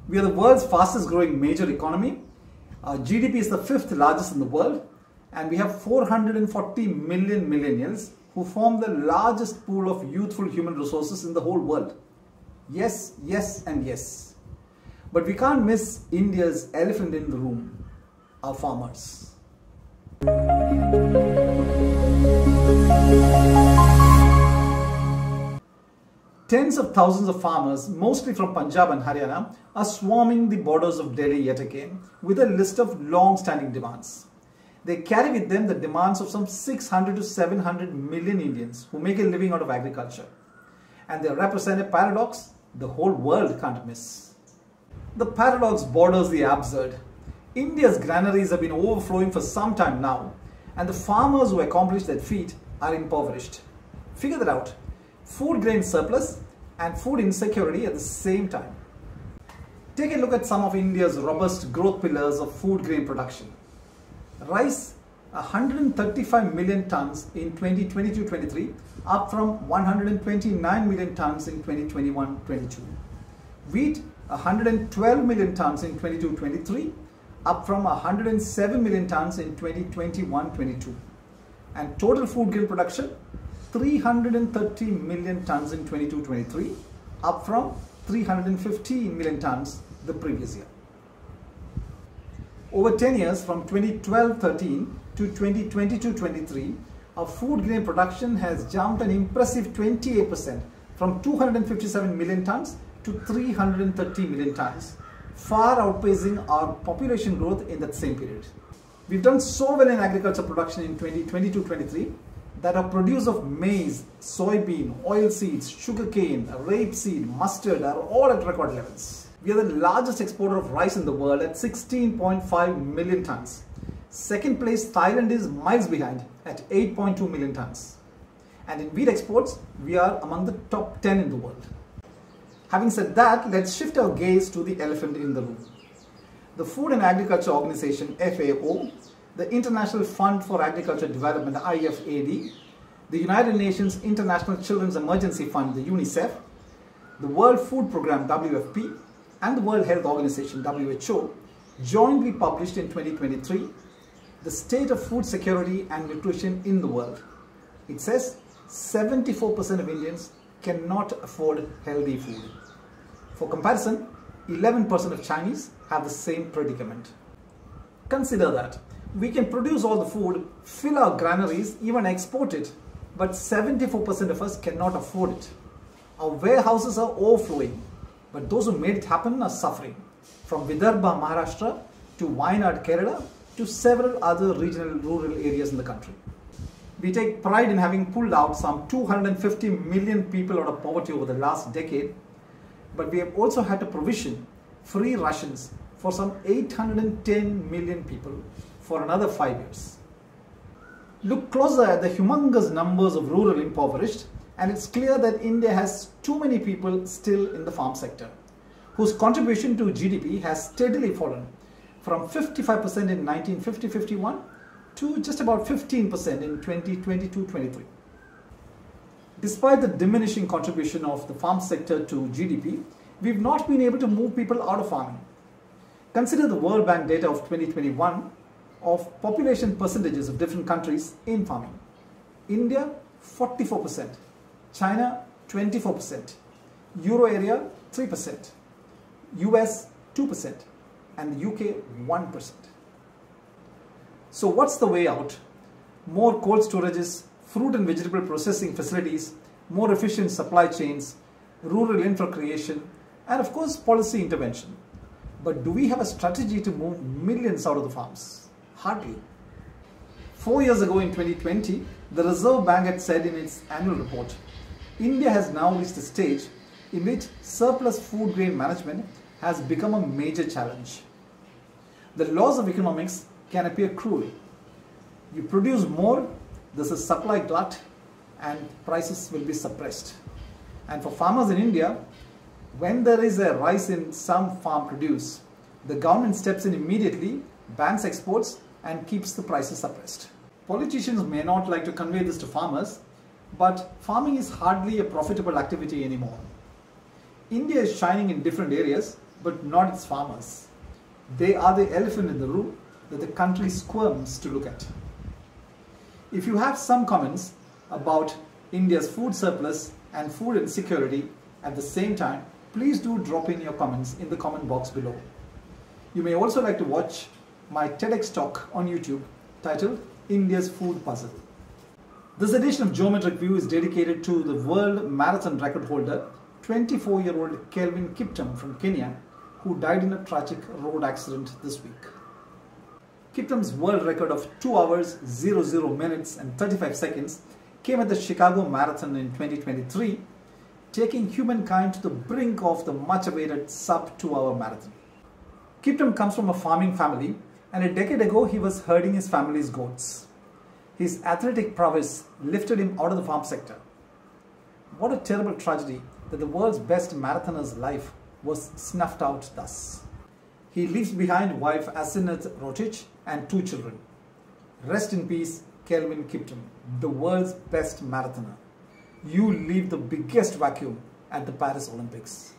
We are the world's fastest growing major economy. Our GDP is the 5th largest in the world, and we have 440 million millennials who form the largest pool of youthful human resources in the whole world. Yes, yes and yes. But we can't miss India's elephant in the room, our farmers. Tens of thousands of farmers, mostly from Punjab and Haryana, are swarming the borders of Delhi yet again with a list of long-standing demands. They carry with them the demands of some 600 to 700 million Indians who make a living out of agriculture. And they represent a paradox the whole world can't miss. The paradox borders the absurd. India's granaries have been overflowing for some time now, and the farmers who accomplish that feat are impoverished. Figure that out. Food grain surplus and food insecurity at the same time. Take a look at some of India's robust growth pillars of food grain production. Rice, 135 million tons in 2022-23, up from 129 million tons in 2021-22. Wheat, 112 million tons in 22-23, up from 107 million tons in 2021-22. And total food grain production, 330 million tons in 22-23, up from 315 million tons the previous year. Over 10 years, from 2012-13 to 2022-23, our food grain production has jumped an impressive 28% from 257 million tons to 330 million tons, far outpacing our population growth in that same period. We've done so well in agriculture production in 2022-23 that our produce of maize, soybean, oilseeds, sugarcane, rapeseed, mustard are all at record levels. We are the largest exporter of rice in the world at 16.5 million tons. Second place, Thailand is miles behind at 8.2 million tons. And in wheat exports, we are among the top 10 in the world. Having said that, let's shift our gaze to the elephant in the room. The Food and Agriculture Organization, FAO, the International Fund for Agriculture Development, IFAD, the United Nations International Children's Emergency Fund, the UNICEF, the World Food Programme, WFP, and the World Health Organization, WHO, jointly published in 2023 the State of Food Security and Nutrition in the World. It says 74% of Indians cannot afford healthy food. For comparison, 11% of Chinese have the same predicament. Consider that. We can produce all the food, fill our granaries, even export it, but 74% of us cannot afford it. Our warehouses are overflowing, but those who made it happen are suffering. From Vidarbha, Maharashtra, to Wayanad, Kerala, to several other regional rural areas in the country. We take pride in having pulled out some 250 million people out of poverty over the last decade, but we have also had to provision free rations for some 810 million people for another 5 years. Look closer at the humongous numbers of rural impoverished, and it's clear that India has too many people still in the farm sector, whose contribution to GDP has steadily fallen from 55% in 1950-51 to just about 15% in 2022-23. Despite the diminishing contribution of the farm sector to GDP, we've not been able to move people out of farming. Consider the World Bank data of 2021 of population percentages of different countries in farming. India, 44%, China, 24%, Euro area, 3%, US, 2%, and the UK, 1%. So what's the way out? More cold storages, fruit and vegetable processing facilities, more efficient supply chains, rural infra creation, and of course policy intervention. But do we have a strategy to move millions out of the farms? Hardly. 4 years ago in 2020, the Reserve Bank had said in its annual report, India has now reached a stage in which surplus food grain management has become a major challenge. The laws of economics can appear cruel. You produce more, there's a supply glut, and prices will be suppressed. And for farmers in India, when there is a rise in some farm produce, the government steps in immediately, bans exports, and keeps the prices suppressed. Politicians may not like to convey this to farmers, but farming is hardly a profitable activity anymore. India is shining in different areas, but not its farmers. They are the elephant in the room that the country squirms to look at. If you have some comments about India's food surplus and food insecurity at the same time, please do drop in your comments in the comment box below. You may also like to watch my TEDx talk on YouTube titled India's Food Puzzle. This edition of Geometric View is dedicated to the world marathon record holder, 24-year-old Kelvin Kiptum from Kenya, who died in a tragic road accident this week. Kiptum's world record of 2 hours, 00 minutes and 35 seconds came at the Chicago Marathon in 2023, taking humankind to the brink of the much-awaited sub-2-hour marathon. Kiptum comes from a farming family, and a decade ago he was herding his family's goats. His athletic prowess lifted him out of the farm sector. What a terrible tragedy that the world's best marathoner's life was snuffed out thus. He leaves behind wife Asenath Rotich and 2 children. Rest in peace, Kelvin Kiptum, the world's best marathoner. You leave the biggest vacuum at the Paris Olympics.